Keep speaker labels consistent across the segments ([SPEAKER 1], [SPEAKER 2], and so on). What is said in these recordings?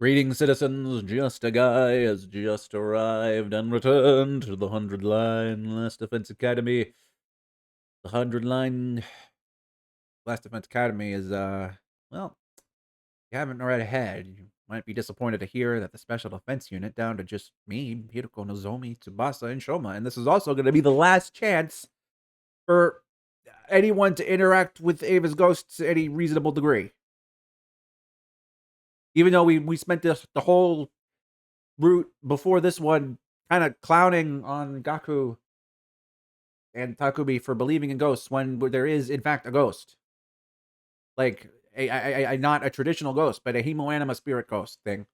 [SPEAKER 1] Greetings, citizens. Justiguy has just arrived and returned to the 100-line Last Defense Academy. The 100-line Last Defense Academy is, well, if you haven't read ahead, you might be disappointed to hear that the Special Defense Unit, down to just me, Hiroko, Nozomi, Tsubasa, and Shoma, and this is also going to be the last chance for anyone to interact with Ava's ghost to any reasonable degree. Even though we spent the whole route before this one kind of clowning on Gaku and Takumi for believing in ghosts when there is, in fact, a ghost. Like, a not a traditional ghost, but a hemoanima spirit ghost thing.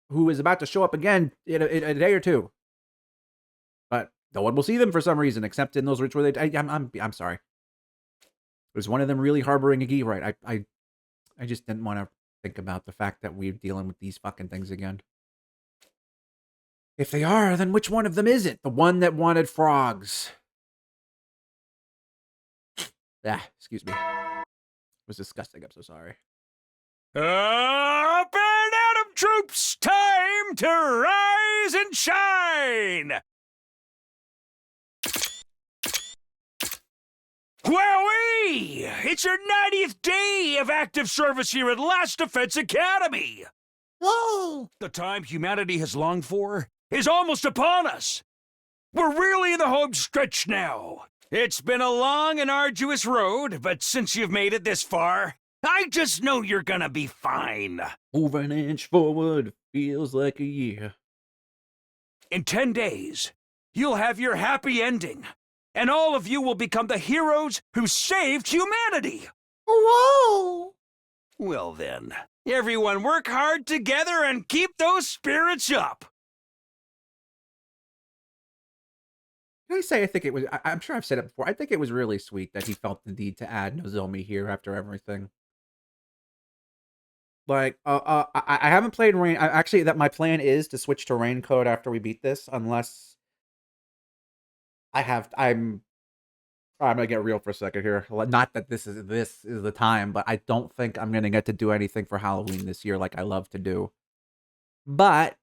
[SPEAKER 1] Who is about to show up again in a day or two. But no one will see them for some reason, except in those rituals. I'm sorry. There's one of them really harboring a gi right. I just didn't want to think about the fact that we're dealing with these fucking things again. If they are, then which one of them is it? The one that wanted frogs. Excuse me. It was disgusting. I'm so sorry.
[SPEAKER 2] Up and Atom troops, time to rise and shine! Wowee! It's your 90th day of active service here at Last Defense Academy!
[SPEAKER 3] Whoa!
[SPEAKER 2] The time humanity has longed for is almost upon us! We're really in the home stretch now! It's been a long and arduous road, but since you've made it this far, I just know you're gonna be fine.
[SPEAKER 1] Move an inch forward feels like a year.
[SPEAKER 2] In 10 days, you'll have your happy ending, and all of you will become the heroes who saved humanity.
[SPEAKER 3] Whoa!
[SPEAKER 2] Well then, everyone work hard together and keep those spirits up.
[SPEAKER 1] Can I say I think it was, I'm sure I've said it before, I think it was really sweet that he felt the need to add Nozomi here after everything. Like, I haven't played Rain. Actually, that my plan is to switch to Rain Code after we beat this, unless I'm gonna get real for a second here. Not that this is the time, but I don't think I'm gonna get to do anything for Halloween this year like I love to do. But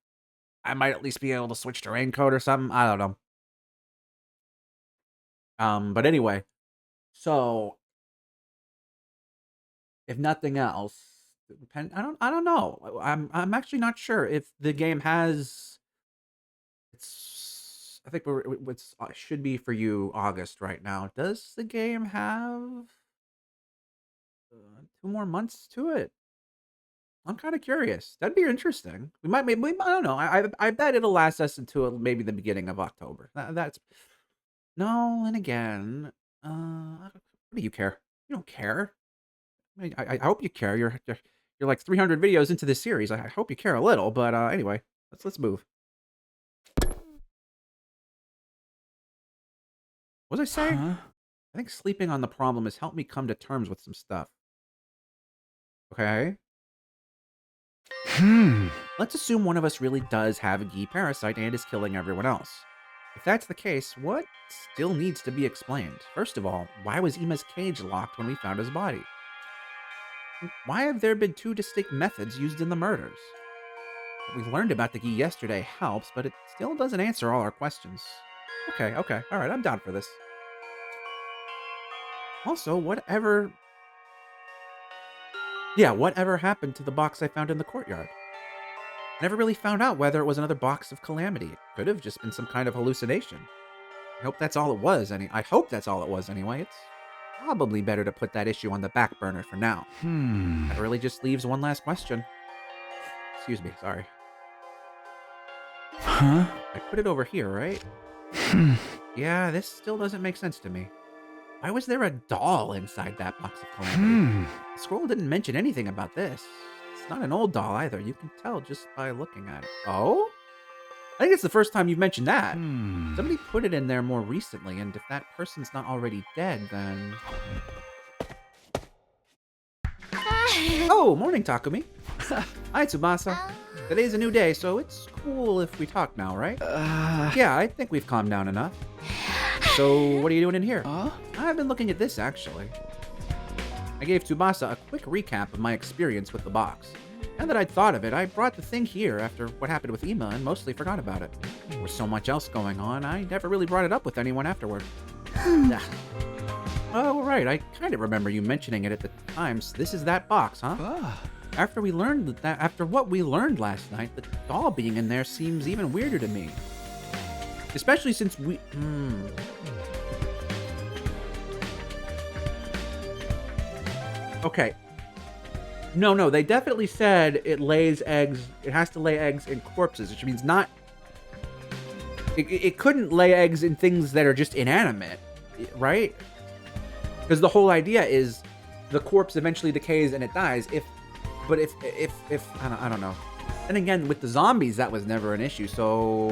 [SPEAKER 1] I might at least be able to switch to Rain Code or something. I don't know. But anyway, so if nothing else, I don't know. I'm actually not sure if the game has. I think it should be for you August right now. Does the game have 2 more months to it? I'm kind of curious. That'd be interesting. I don't know. I bet it'll last us until maybe the beginning of October. That's no. And again, what do you care? You don't care. I hope you care. You're like 300 videos into this series. I hope you care a little. But anyway, let's move. What was I saying?
[SPEAKER 2] Huh?
[SPEAKER 1] I think sleeping on the problem has helped me come to terms with some stuff. Okay. Let's assume one of us really does have a gi parasite and is killing everyone else. If that's the case, what still needs to be explained? First of all, why was Ima's cage locked when we found his body? Why have there been 2 distinct methods used in the murders? What we learned about the gi yesterday helps, but it still doesn't answer all our questions. Okay, alright, I'm down for this. Also, whatever happened to the box I found in the courtyard? I never really found out whether it was another box of calamity. It could have just been some kind of hallucination. I hope that's all it was anyway. It's probably better to put that issue on the back burner for now. That really just leaves one last question. Excuse me, sorry.
[SPEAKER 2] Huh?
[SPEAKER 1] I put it over here, right? Yeah, this still doesn't make sense to me. Why was there a doll inside that box of calamity? The scroll didn't mention anything about this. It's not an old doll either. You can tell just by looking at it. Oh? I think it's the first time you've mentioned that. Somebody put it in there more recently, and if that person's not already dead, then... Oh, morning, Takumi. Hi, Tsubasa. Today's a new day, so it's cool if we talk now, right? Yeah, I think we've calmed down enough. So, what are you doing in here? I've been looking at this, actually. I gave Tsubasa a quick recap of my experience with the box. Now that I'd thought of it, I brought the thing here after what happened with Ema and mostly forgot about it. There was so much else going on, I never really brought it up with anyone afterward. Oh, right, I kind of remember you mentioning it at the time. So this is that box, huh? After what we learned last night, the doll being in there seems even weirder to me. Especially since we... Okay. No, they definitely said it lays eggs. It has to lay eggs in corpses, which means not... It couldn't lay eggs in things that are just inanimate, right? Because the whole idea is the corpse eventually decays and it dies. If I don't know. And again, with the zombies, that was never an issue. So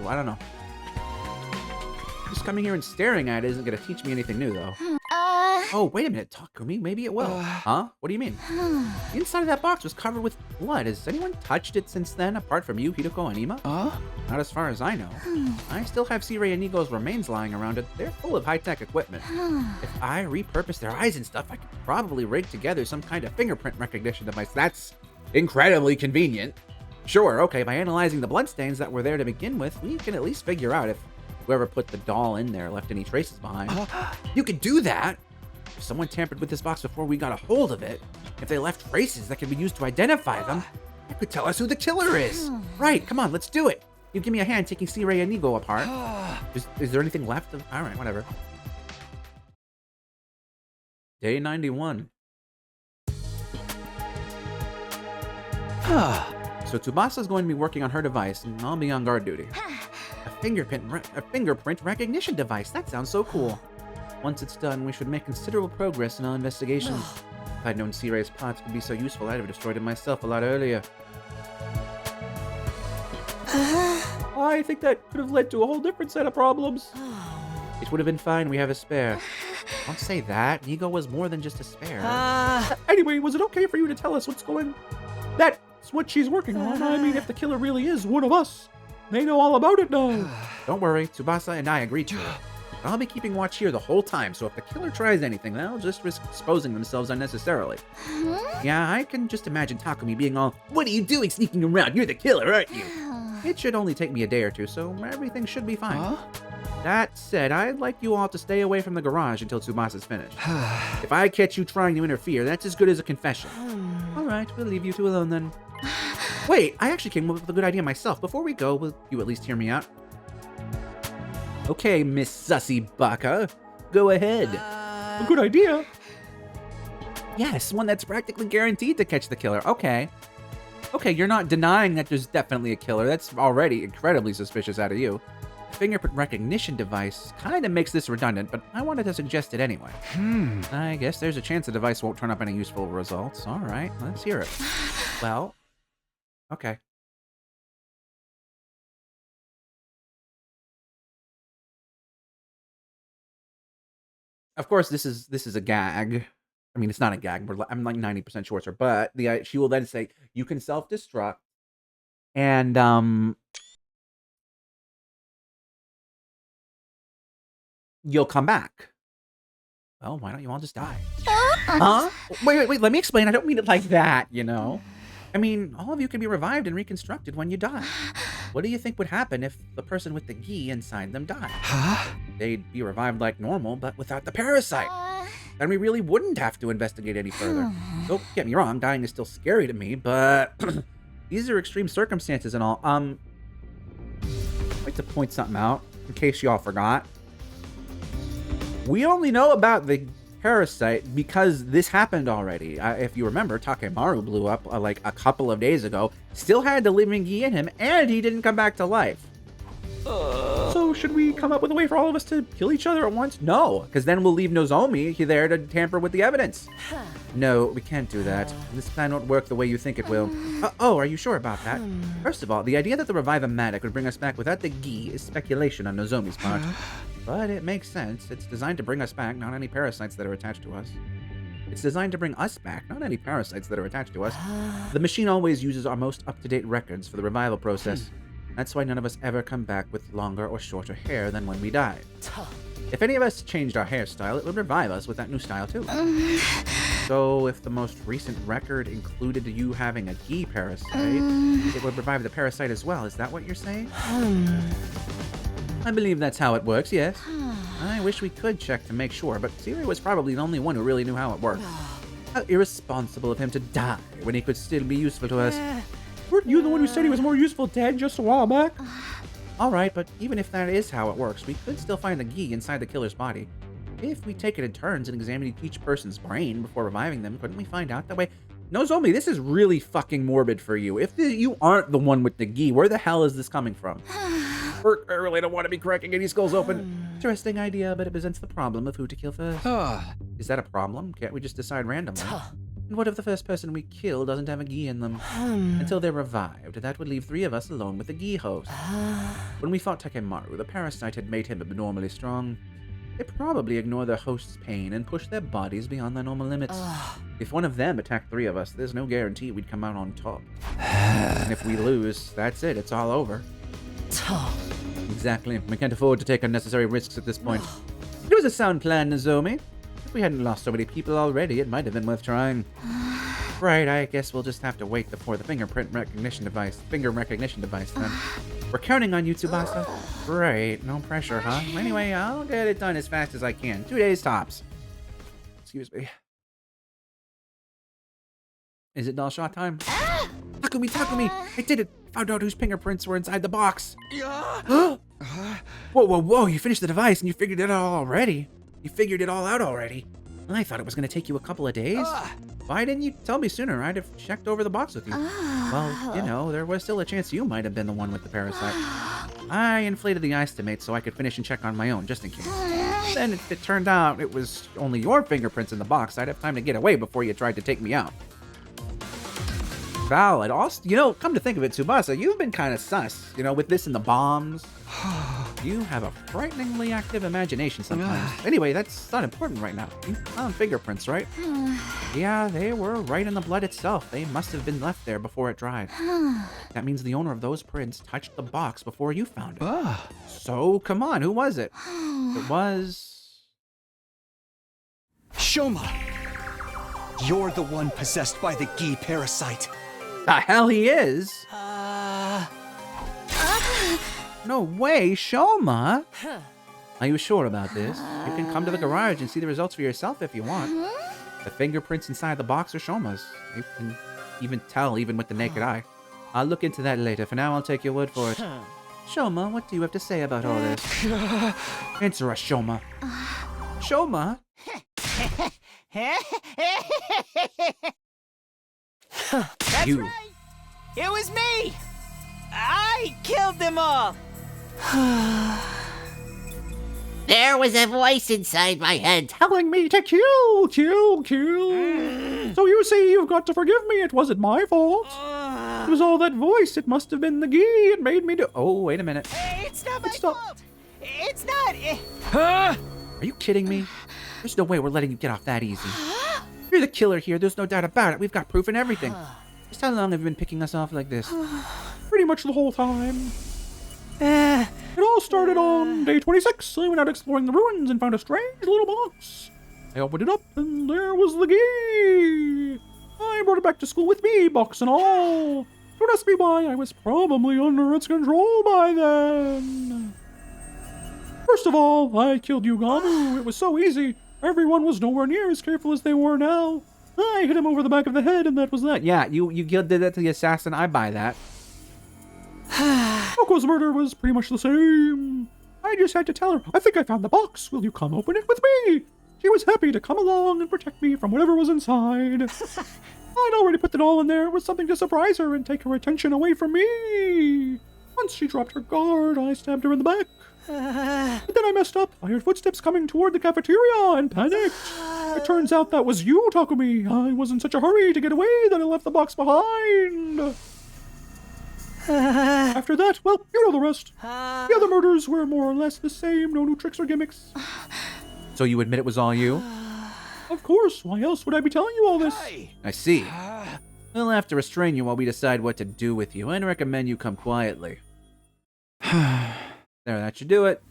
[SPEAKER 1] I don't know. Just coming here and staring at it isn't going to teach me anything new, though. Oh, wait a minute, Takumi. Maybe it will. Huh? What do you mean? The inside of that box was covered with blood. Has anyone touched it since then, apart from you, Hideko, and Ema? Not as far as I know. I still have C-Ray and Nigo's remains lying around it. They're full of high-tech equipment. If I repurpose their eyes and stuff, I could probably rig together some kind of fingerprint recognition device. That's incredibly convenient. Sure, okay, by analyzing the bloodstains that were there to begin with, we can at least figure out if whoever put the doll in there left any traces behind. You could do that! If someone tampered with this box before we got a hold of it, if they left traces that can be used to identify them, that could tell us who the killer is. Right, come on, let's do it. You give me a hand taking C-Ray and Nigo apart. Is there anything left of... Alright, whatever. Day 91. So Tsubasa's going to be working on her device, and I'll be on guard duty. A fingerprint recognition device. That sounds so cool. Once it's done, we should make considerable progress in our investigations. If I'd known C-Ray's parts could be so useful, I'd have destroyed it myself a lot earlier. I think that could have led to a whole different set of problems. It would have been fine, we have a spare. Don't say that. Nigo was more than just a spare. Anyway, was it okay for you to tell us what's going... That's what she's working on. I mean, if the killer really is one of us, they know all about it now. Don't worry, Tsubasa and I agreed to it. I'll be keeping watch here the whole time, so if the killer tries anything, they'll just risk exposing themselves unnecessarily. Yeah, I can just imagine Takumi being all, "What are you doing sneaking around? You're the killer, aren't you?" It should only take me a day or two, so everything should be fine. That said, I'd like you all to stay away from the garage until Tsubasa's finished. If I catch you trying to interfere, that's as good as a confession. Alright, we'll leave you two alone then. Wait, I actually came up with a good idea myself. Before we go, will you at least hear me out? Okay, Miss Sussy Baka, go ahead. A good idea? Yes, one that's practically guaranteed to catch the killer. Okay, you're not denying that there's definitely a killer. That's already incredibly suspicious out of you. The fingerprint recognition device kind of makes this redundant, but I wanted to suggest it anyway. I guess there's a chance the device won't turn up any useful results. All right, let's hear it. Well, okay. Of course, this is a gag. I mean, it's not a gag, but I'm like 90% sure it's her. But she will then say, you can self-destruct, and you'll come back. Well, why don't you all just die? Huh? Wait, let me explain. I don't mean it like that, you know? I mean, all of you can be revived and reconstructed when you die. What do you think would happen if the person with the gi inside them died? They'd be revived like normal, but without the parasite. Then we really wouldn't have to investigate any further. Don't get me wrong, dying is still scary to me, but these are extreme circumstances and all. I'd like to point something out, in case y'all forgot. We only know about the parasite because this happened already. If you remember, Takemaru blew up like a couple of days ago, still had the living gi in him, and he didn't come back to life. So should we come up with a way for all of us to kill each other at once? No, because then we'll leave Nozomi there to tamper with the evidence. No, we can't do that. This plan won't work the way you think it will. Oh, are you sure about that? First of all, the idea that the Revive-O-Matic would bring us back without the gi is speculation on Nozomi's part. But it makes sense. It's designed to bring us back, not any parasites that are attached to us. It's designed to bring us back, not any parasites that are attached to us. The machine always uses our most up-to-date records for the revival process. That's why none of us ever come back with longer or shorter hair than when we died. If any of us changed our hairstyle, it would revive us with that new style too. So, if the most recent record included you having a Gi parasite, it would revive the parasite as well. Is that what you're saying? I believe that's how it works, yes. I wish we could check to make sure, but Siri was probably the only one who really knew how it worked. How irresponsible of him to die when he could still be useful to us.
[SPEAKER 4] Weren't you the one who said he was more useful dead just a while back?
[SPEAKER 1] Alright, but even if that is how it works, we could still find the Gi inside the killer's body. If we take it in turns and examine each person's brain before reviving them, couldn't we find out that way? Nozomi, this is really fucking morbid for you. If you aren't the one with the Gi, where the hell is this coming from? I really don't want to be cracking any skulls open. Interesting idea, but it presents the problem of who to kill first. Is that a problem? Can't we just decide randomly? And what if the first person we kill doesn't have a Gi in them? Until they're revived, that would leave 3 of us alone with the Gi host. When we fought Takemaru, the parasite had made him abnormally strong. They probably ignore their host's pain and push their bodies beyond their normal limits. If one of them attacked 3 of us, there's no guarantee we'd come out on top. And if we lose, that's it, it's all over. Exactly. We can't afford to take unnecessary risks at this point. It was a sound plan, Nozomi. If we hadn't lost so many people already, it might have been worth trying. Right, I guess we'll just have to wait before the finger recognition device then. We're counting on you, Tsubasa. Right, no pressure, huh? Anyway, I'll get it done as fast as I can. 2 days tops. Excuse me. Is it doll shot time? Takumi! I did it! Found out whose fingerprints were inside the box. Whoa, you finished the device and you figured it all already. You figured it all out already. I thought it was going to take you a couple of days. Why didn't you tell me sooner? I'd have checked over the box with you. Well, you know, there was still a chance you might have been the one with the parasite. I inflated the estimate so I could finish and check on my own, just in case. Then if it turned out it was only your fingerprints in the box, I'd have time to get away before you tried to take me out. Valid. Also, you know, come to think of it, Tsubasa, you've been kind of sus, you know, with this and the bombs. You have a frighteningly active imagination sometimes. Anyway, that's not important right now. You found fingerprints, right? Yeah, they were right in the blood itself. They must have been left there before it dried. That means the owner of those prints touched the box before you found it. So, come on, who was it? It was...
[SPEAKER 5] Shoma! You're the one possessed by the Gi parasite.
[SPEAKER 1] The hell he is? No way, Shoma! Are you sure about this? You can come to the garage and see the results for yourself if you want. The fingerprints inside the box are Shoma's. You can even tell, even with the naked eye. I'll look into that later. For now, I'll take your word for it. Shoma, what do you have to say about all this? Answer us, Shoma. Shoma?
[SPEAKER 6] That's
[SPEAKER 1] You.
[SPEAKER 6] right! It was me! I killed them all!
[SPEAKER 3] There was a voice inside my head
[SPEAKER 4] Telling me to kill. So you see, you've got to forgive me. It wasn't my fault. It was all that voice. It must have been the Gi. It made me do...
[SPEAKER 1] Oh, wait a minute.
[SPEAKER 6] It's not my
[SPEAKER 4] Stop.
[SPEAKER 6] fault! It's not...
[SPEAKER 1] Are you kidding me? There's no way we're letting you get off that easy. You're the killer here. There's no doubt about it. We've got proof and everything. Just how long have you been picking us off like this?
[SPEAKER 4] Pretty much the whole time. It all started on day 26. I went out exploring the ruins and found a strange little box. I opened it up and there was the Gi. I brought it back to school with me, box and all. Don't ask me why. I was probably under its control by then. First of all, I killed Yugamu. It was so easy. Everyone was nowhere near as careful as they were now. I hit him over the back of the head, and that was that.
[SPEAKER 1] Yeah, you did that to the assassin. I buy that.
[SPEAKER 4] Oko's murder was pretty much the same. I just had to tell her, I think I found the box. Will you come open it with me? She was happy to come along and protect me from whatever was inside. I'd already put it all in there. It was something to surprise her and take her attention away from me. Once she dropped her guard, I stabbed her in the back. But then I messed up. I heard footsteps coming toward the cafeteria and panicked. It turns out that was you, Takumi. I was in such a hurry to get away that I left the box behind. After that, well, you know the rest. The other murders were more or less the same. No new tricks or gimmicks.
[SPEAKER 1] So you admit it was all you?
[SPEAKER 4] Of course. Why else would I be telling you all this?
[SPEAKER 1] I see. We'll have to restrain you while we decide what to do with you, and recommend you come quietly. There, that should do it.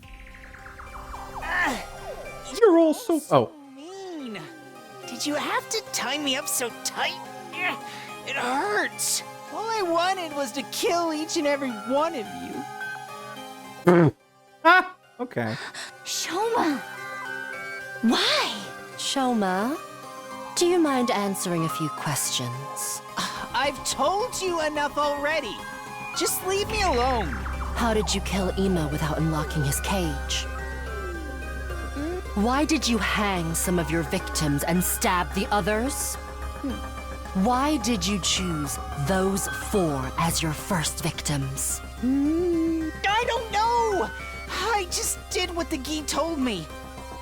[SPEAKER 4] You're all so... Oh.
[SPEAKER 6] Mean. Did you have to tie me up so tight? It hurts. All I wanted was to kill each and every one of you.
[SPEAKER 4] Ah, okay.
[SPEAKER 7] Shoma! Why?
[SPEAKER 8] Shoma, do you mind answering a few questions?
[SPEAKER 6] I've told you enough already. Just leave me alone.
[SPEAKER 8] How did you kill Ima without unlocking his cage? Why did you hang some of your victims and stab the others? Why did you choose those 4 as your first victims?
[SPEAKER 6] I don't know. I just did what the Gi told me.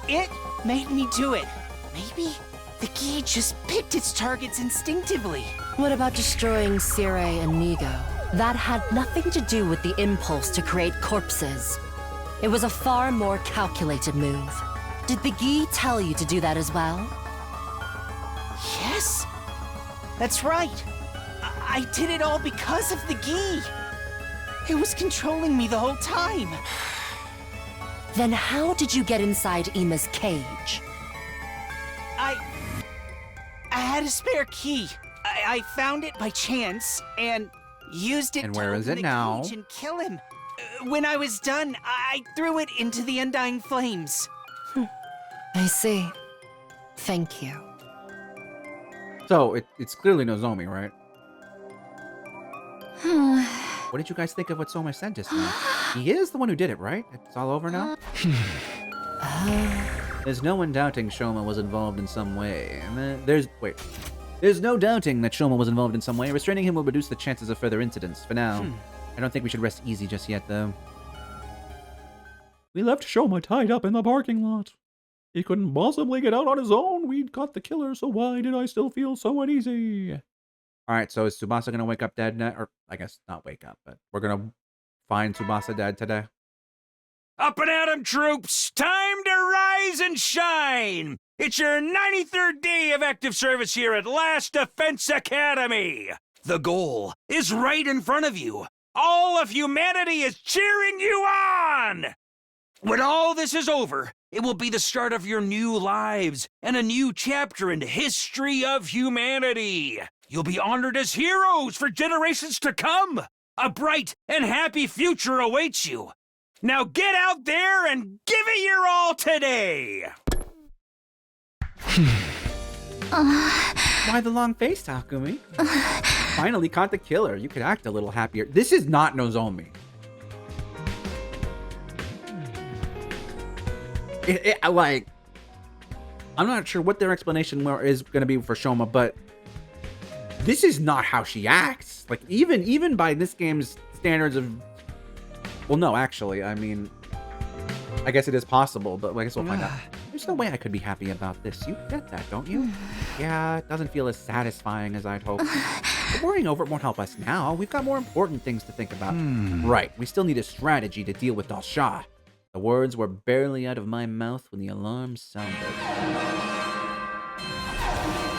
[SPEAKER 6] It made me do it. Maybe the Gi just picked its targets instinctively.
[SPEAKER 8] What about destroying Sire and Nigo? That had nothing to do with the impulse to create corpses. It was a far more calculated move. Did the Gi tell you to do that as well?
[SPEAKER 6] Yes, that's right. I did it all because of the Gi. It was controlling me the whole time.
[SPEAKER 8] Then how did you get inside Ima's cage?
[SPEAKER 6] I had a spare key. I found it by chance and used it
[SPEAKER 4] And
[SPEAKER 6] to
[SPEAKER 4] where is
[SPEAKER 6] open
[SPEAKER 4] it
[SPEAKER 6] the
[SPEAKER 4] now?
[SPEAKER 6] cage and kill him. When I was done, I threw it into the undying flames.
[SPEAKER 8] I see. Thank you.
[SPEAKER 4] So, it's clearly Nozomi, right? What did you guys think of what Soma said just now? He is the one who did it, right? It's all over now? There's no one doubting Shoma was involved in some way. There's no doubting that Shoma was involved in some way. Restraining him will reduce the chances of further incidents. For now, I don't think we should rest easy just yet, though.
[SPEAKER 1] We left Shoma tied up in the parking lot. He couldn't possibly get out on his own. We'd caught the killer, so why did I still feel so uneasy?
[SPEAKER 4] Alright, so is Tsubasa gonna wake up dead now? Or, I guess not wake up, but we're gonna find Tsubasa dead today?
[SPEAKER 2] Up and at 'em, troops! Time to rise and shine! It's your 93rd day of active service here at Last Defense Academy! The goal is right in front of you. All of humanity is cheering you on! When all this is over, it will be the start of your new lives and a new chapter in the history of humanity. You'll be honored as heroes for generations to come. A bright and happy future awaits you. Now get out there and give it your all today!
[SPEAKER 4] Why the long face, Takumi? Finally caught the killer. You could act a little happier. This is not Nozomi. Like, I'm not sure what their explanation is going to be for Shoma, but this is not how she acts. Like, even by this game's standards of... Well, no, actually, I mean, I guess it is possible, but I guess we'll find out. There's no way I could be happy about this. You get that, don't you? Yeah, it doesn't feel as satisfying as I'd hoped. But worrying over it won't help us now. We've got more important things to think about. Right, we still need a strategy to deal with Dal Shah. The words were barely out of my mouth when the alarm sounded.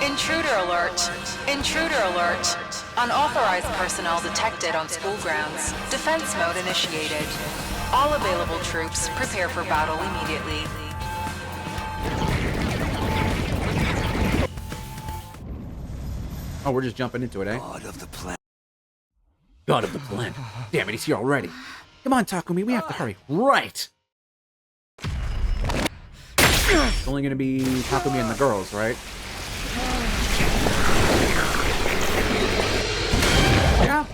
[SPEAKER 9] Intruder alert! Intruder alert! Unauthorized personnel detected on school grounds. Defense mode initiated. All available troops prepare for battle immediately.
[SPEAKER 4] Oh, we're just jumping into it, eh?
[SPEAKER 2] God of the planet.
[SPEAKER 4] God of the planet. Damn it, he's here already. Come on, Takumi, we have to hurry. Right! It's only gonna be Takumi and the girls, right? Yeah.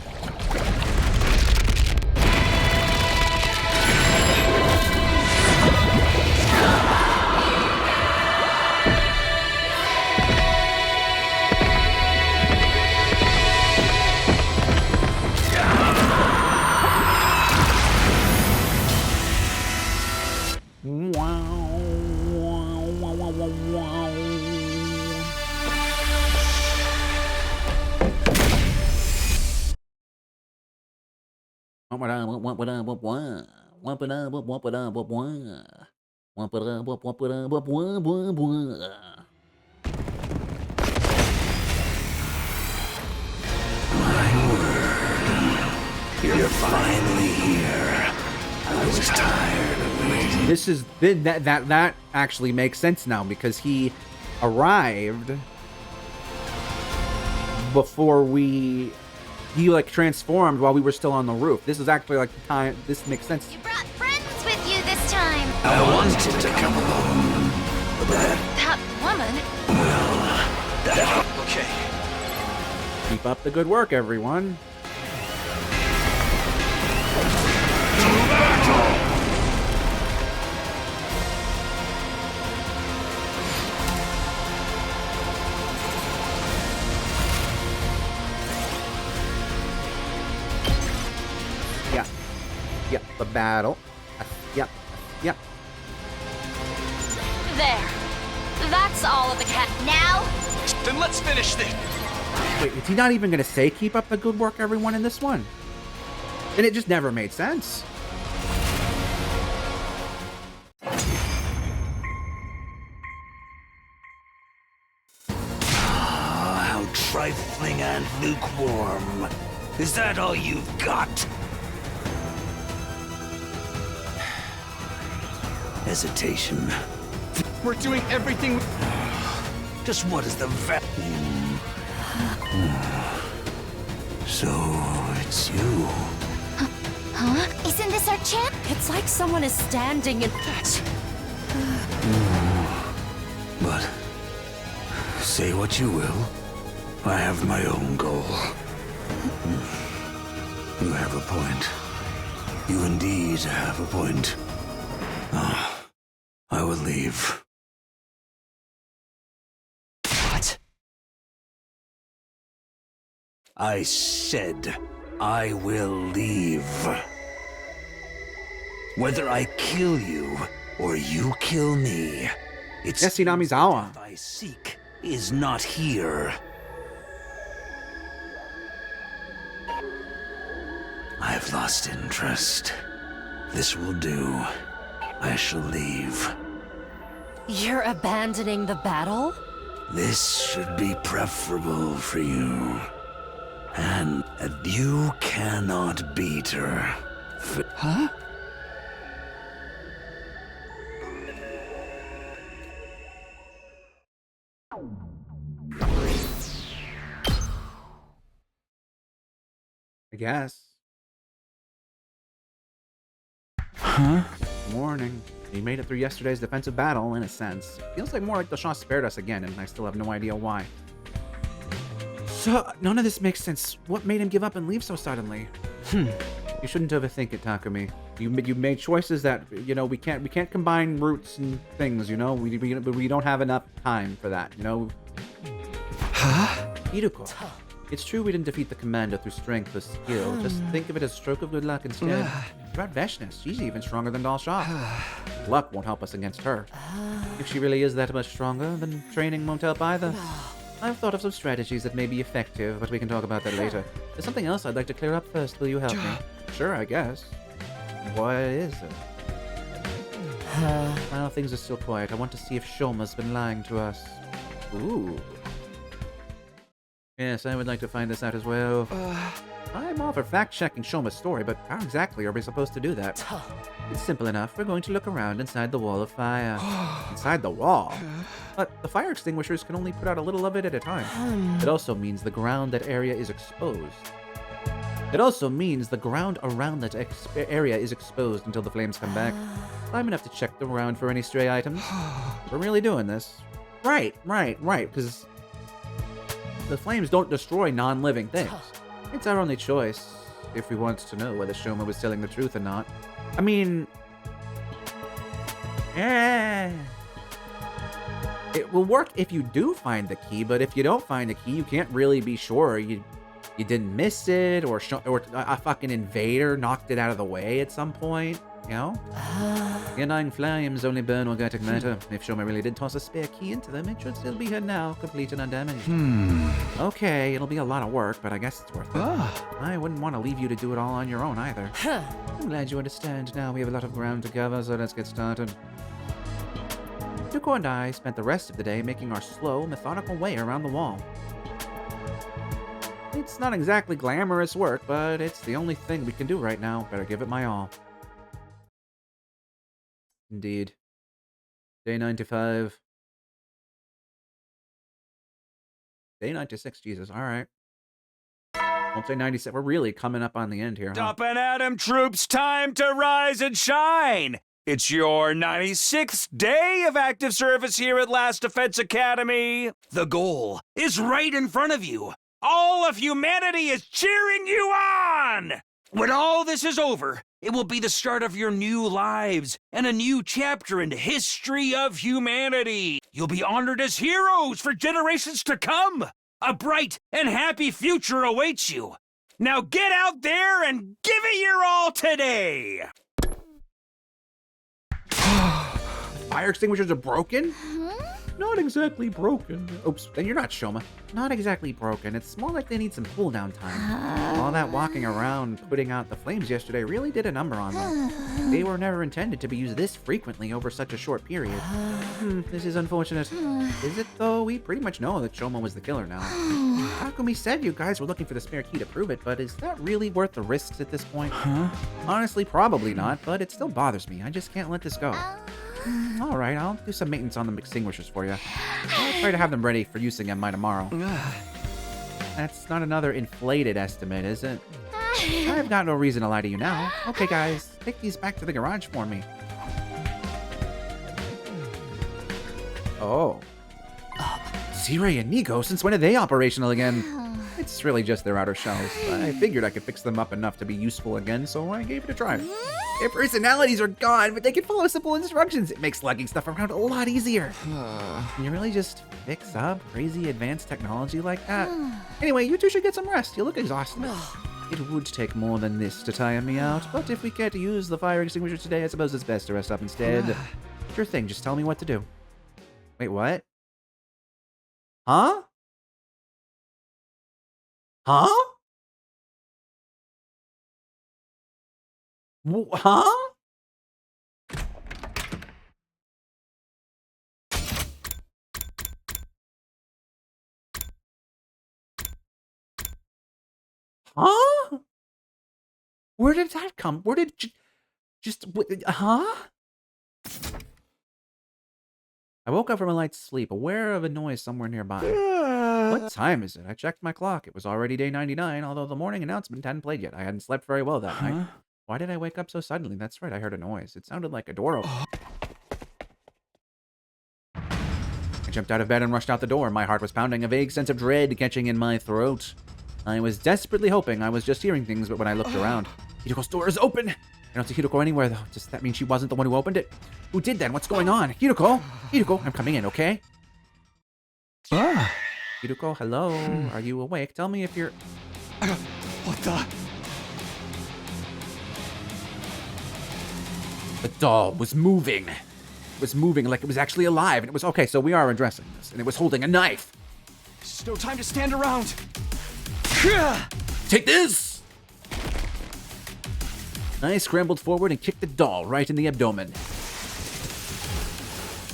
[SPEAKER 2] You're finally here. I was tired of waiting.
[SPEAKER 4] This is that actually makes sense now because he arrived before he like transformed while we were still on the roof. This is actually like the time. This makes sense.
[SPEAKER 7] You brought friends with you this time.
[SPEAKER 2] I wanted to come along, but
[SPEAKER 7] That woman?
[SPEAKER 2] okay.
[SPEAKER 4] Keep up the good work, everyone. Yep, the battle. Yep.
[SPEAKER 8] There. That's all of the cat.
[SPEAKER 7] Now?
[SPEAKER 2] Then let's finish this.
[SPEAKER 4] Wait, is he not even gonna say keep up the good work, everyone, in this one? And it just never made sense.
[SPEAKER 2] How trifling and lukewarm. Is that all you've got? Hesitation.
[SPEAKER 5] We're doing everything.
[SPEAKER 2] Just what is the So, it's you.
[SPEAKER 7] Huh? Isn't this our chance?
[SPEAKER 8] It's like someone is standing in...
[SPEAKER 2] But, say what you will, I have my own goal. You have a point. You indeed have a point. I will leave.
[SPEAKER 5] What?
[SPEAKER 2] I said I will leave. Whether I kill you or you kill me, it's
[SPEAKER 4] Yasinamizawa.
[SPEAKER 2] what I seek is not here. I've lost interest. This will do. I shall leave.
[SPEAKER 8] You're abandoning the battle?
[SPEAKER 2] This should be preferable for you. And you cannot beat her.
[SPEAKER 5] Huh?
[SPEAKER 4] I guess.
[SPEAKER 5] Huh?
[SPEAKER 4] Morning. We made it through yesterday's defensive battle, in a sense. Feels like more like the Shaw spared us again, and I still have no idea why. So, none of this makes sense. What made him give up and leave so suddenly? You shouldn't overthink it, Takumi. You made choices that, you know, we can't combine roots and things, you know? We don't have enough time for that, you know?
[SPEAKER 5] Huh?
[SPEAKER 4] Iruko. It's true we didn't defeat the commander through strength or skill. Just think of it as a stroke of good luck instead. What about Veshness? She's even stronger than Dalshah. Luck won't help us against her. If she really is that much stronger, then training won't help either. I've thought of some strategies that may be effective, but we can talk about that later. There's something else I'd like to clear up first. Will you help me? Sure, I guess. What is it? Well, things are still quiet. I want to see if Shoma's been lying to us. Ooh. Yes, I would like to find this out as well. I'm all for fact-checking Shoma's story, but how exactly are we supposed to do that? It's simple enough. We're going to look around inside the wall of fire. Inside the wall? But the fire extinguishers can only put out a little of it at a time. It also means the ground that area is exposed. It also means the ground around that area is exposed until the flames come back. I'm enough to check the ground for any stray items. We're really doing this. Right, because the flames don't destroy non-living things. It's our only choice, if we want to know whether Shoma was telling the truth or not. I mean... It will work if you do find the key, but if you don't find the key, you can't really be sure you didn't miss it, or a fucking invader knocked it out of the way at some point, you know? The undying flames only burn organic matter. If Shoma really did toss a spare key into them, it should still be here now, complete and undamaged. Okay, it'll be a lot of work, but I guess it's worth it. I wouldn't want to leave you to do it all on your own either. I'm glad you understand. Now we have a lot of ground to cover, so let's get started. Tuko and I spent the rest of the day making our slow, methodical way around the wall. It's not exactly glamorous work, but it's the only thing we can do right now. Better give it my all. Indeed. Day 95.
[SPEAKER 1] Day 96, Jesus, alright. Don't say 97. We're really coming up on the end here, huh?
[SPEAKER 2] Up and Atom troops, time to rise and shine! It's your 96th day of active service here at Last Defense Academy. The goal is right in front of you. All of humanity is cheering you on! When all this is over, it will be the start of your new lives and a new chapter in the history of humanity. You'll be honored as heroes for generations to come. A bright and happy future awaits you. Now get out there and give it your all today!
[SPEAKER 1] Fire extinguishers are broken?
[SPEAKER 4] Not exactly broken.
[SPEAKER 1] Oops, then you're not Shoma. Not exactly broken. It's more like they need some cooldown time. All that walking around putting out the flames yesterday really did a number on them. They were never intended to be used this frequently over such a short period. This is unfortunate. Is it, though? We pretty much know that Shoma was the killer now. Takumi said you guys were looking for the spare key to prove it, but is that really worth the risks at this point? Honestly, probably not, but it still bothers me. I just can't let this go. Alright, I'll do some maintenance on the extinguishers for you. I'll try to have them ready for use again by tomorrow. That's not another inflated estimate, is it? I've got no reason to lie to you now. Okay, guys, take these back to the garage for me. Oh. Ziray and Nigo, since when are they operational again? It's really just their outer shells. I figured I could fix them up enough to be useful again, so I gave it a try. Their personalities are gone, but they can follow simple instructions. It makes lugging stuff around a lot easier. Can you really just fix up crazy advanced technology like that? Anyway, you two should get some rest. You look exhausted. It would take more than this to tire me out, but if we can't use the fire extinguisher today, I suppose it's best to rest up instead. Sure thing, just tell me what to do. Wait, what? Huh? Huh? Huh? Huh? Where did that come? Where did huh? I woke up from a light sleep, aware of a noise somewhere nearby. What time is it? I checked my clock. It was already day 99, although the morning announcement hadn't played yet. I hadn't slept very well that night. Why did I wake up so suddenly? That's right, I heard a noise. It sounded like a door open. I jumped out of bed and rushed out the door. My heart was pounding, a vague sense of dread catching in my throat. I was desperately hoping I was just hearing things, but when I looked around, Hiruko's door is open! I don't see Hiruko anywhere, though. Does that mean she wasn't the one who opened it? Who did then? What's going on? Hiruko? Hiruko, I'm coming in, okay? Hiruko, hello? Are you awake? Tell me if you're...
[SPEAKER 5] What the?
[SPEAKER 1] The doll was moving. It was moving like it was actually alive, and it was... Okay, so we are addressing this, and it was holding a knife.
[SPEAKER 5] There's no time to stand around.
[SPEAKER 1] Take this! I scrambled forward and kicked the doll right in the abdomen.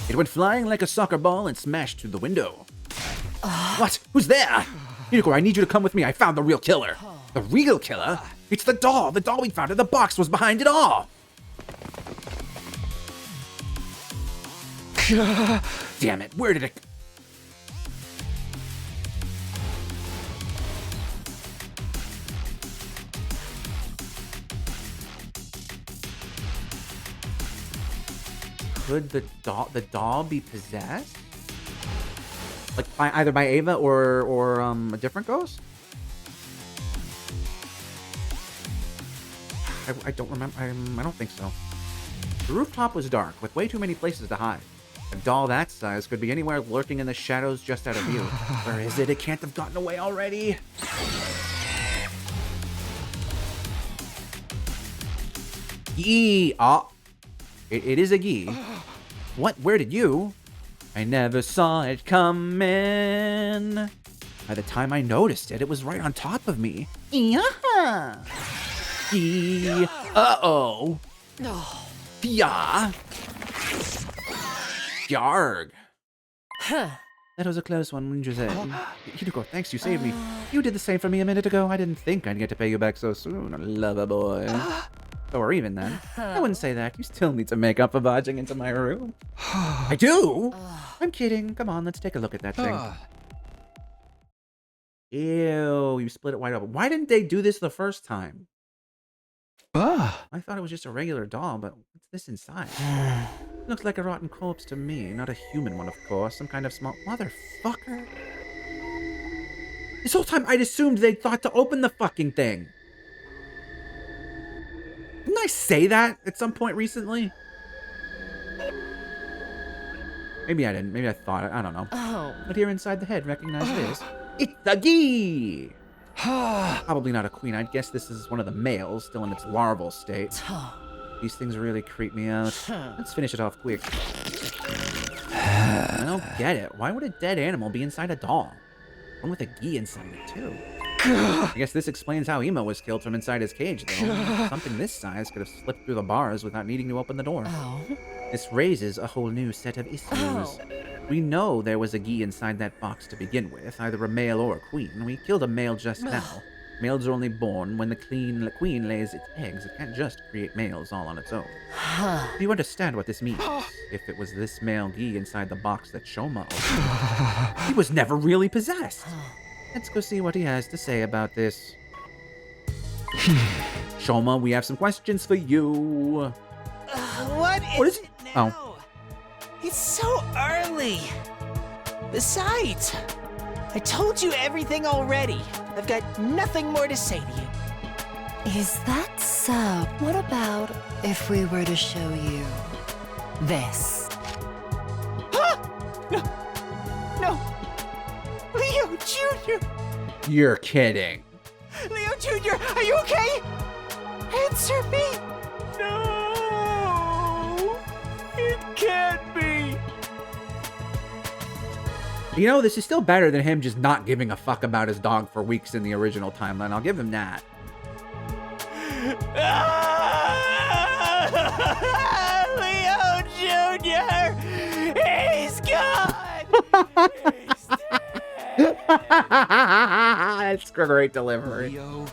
[SPEAKER 1] It went flying like a soccer ball and smashed through the window. What? Who's there? Hiruko, I need you to come with me. I found the real killer. The real killer? It's the doll. The doll we found in the box was behind it all. Damn it. Where did it... Could the doll be possessed? Like either by Ava or a different ghost? I don't remember. I don't think so. The rooftop was dark with way too many places to hide. A doll that size could be anywhere lurking in the shadows just out of view. Where is it? It can't have gotten away already. Gee. Oh. It is a gee. What? Where did you? I never saw it coming. By the time I noticed it, it was right on top of me. Yeah. Gee. Uh-oh. Yeah. Yarg. That was a close one, wouldn't you say? Hiruko, thanks, you saved me. You did the same for me a minute ago. I didn't think I'd get to pay you back so soon, lover boy. Or even then. I wouldn't say that. You still need to make up for barging into my room. I do? I'm kidding. Come on, let's take a look at that thing. Ew, you split it wide open. Why didn't they do this the first time? I thought it was just a regular doll, but what's this inside? Looks like a rotten corpse to me. Not a human one, of course. Some kind of small... Motherfucker. This whole time I'd assumed they thought to open the fucking thing. Didn't I say that at some point recently? Maybe I didn't. Maybe I thought it. I don't know.
[SPEAKER 8] Oh.
[SPEAKER 1] But here inside the head, recognize this. It's a gee! Probably not a queen. I'd guess this is one of the males, still in its larval state. These things really creep me out. Let's finish it off quick. I don't get it. Why would a dead animal be inside a doll? One with a gi inside it, too. I guess this explains how Emo was killed from inside his cage, though. Something this size could have slipped through the bars without needing to open the door.
[SPEAKER 8] Oh.
[SPEAKER 1] This raises a whole new set of issues.
[SPEAKER 8] Oh.
[SPEAKER 1] We know there was a gi inside that box to begin with, either a male or a queen. We killed a male just now. Males are only born when the queen lays its eggs. It can't just create males all on its own. Do you understand what this means? If it was this male gi inside the box that Shoma opened, he was never really possessed. Let's go see what he has to say about this. Shoma, we have some questions for you.
[SPEAKER 6] What is it now?
[SPEAKER 1] Oh.
[SPEAKER 6] It's so early. Besides, I told you everything already. I've got nothing more to say to you.
[SPEAKER 8] Is that so? What about if we were to show you this?
[SPEAKER 6] No. Leo Jr.
[SPEAKER 1] You're kidding.
[SPEAKER 6] Leo Jr., are you okay? Answer me. No. It can't be.
[SPEAKER 1] You know, this is still better than him just not giving a fuck about his dog for weeks in the original timeline. I'll give him that.
[SPEAKER 6] Leo Jr. He's gone. He's dead.
[SPEAKER 1] That's a great delivery.
[SPEAKER 5] Leo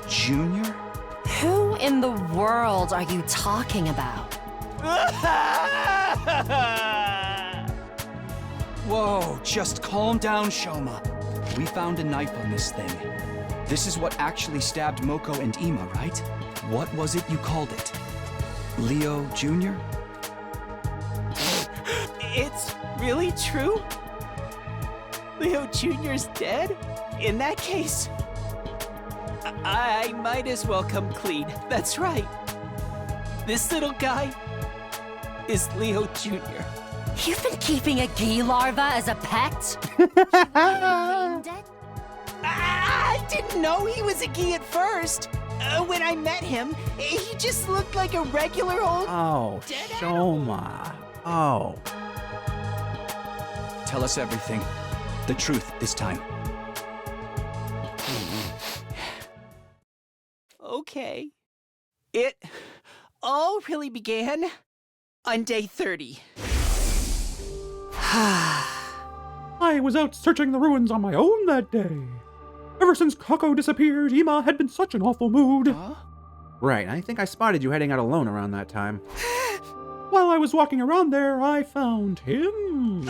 [SPEAKER 5] Jr.?
[SPEAKER 8] Who in the world are you talking about?
[SPEAKER 5] Whoa, just calm down, Shoma. We found a knife on this thing. This is what actually stabbed Moko and Ima, right? What was it you called it? Leo Jr.?
[SPEAKER 6] It's really true? Leo Jr.'s dead? In that case, I might as well come clean. That's right. This little guy is Leo Jr.
[SPEAKER 8] You've been keeping a gi larva as a pet?
[SPEAKER 6] I didn't know he was a gi at first. When I met him, he just looked like a regular old...
[SPEAKER 1] Oh,
[SPEAKER 6] dead
[SPEAKER 1] Shoma. Oh.
[SPEAKER 5] Tell us everything. The truth this time.
[SPEAKER 6] Okay. It all really began on day 30.
[SPEAKER 4] I was out searching the ruins on my own that day. Ever since Kako disappeared, Ima had been such an awful mood.
[SPEAKER 6] Huh?
[SPEAKER 1] Right, I think I spotted you heading out alone around that time.
[SPEAKER 4] While I was walking around there, I found him.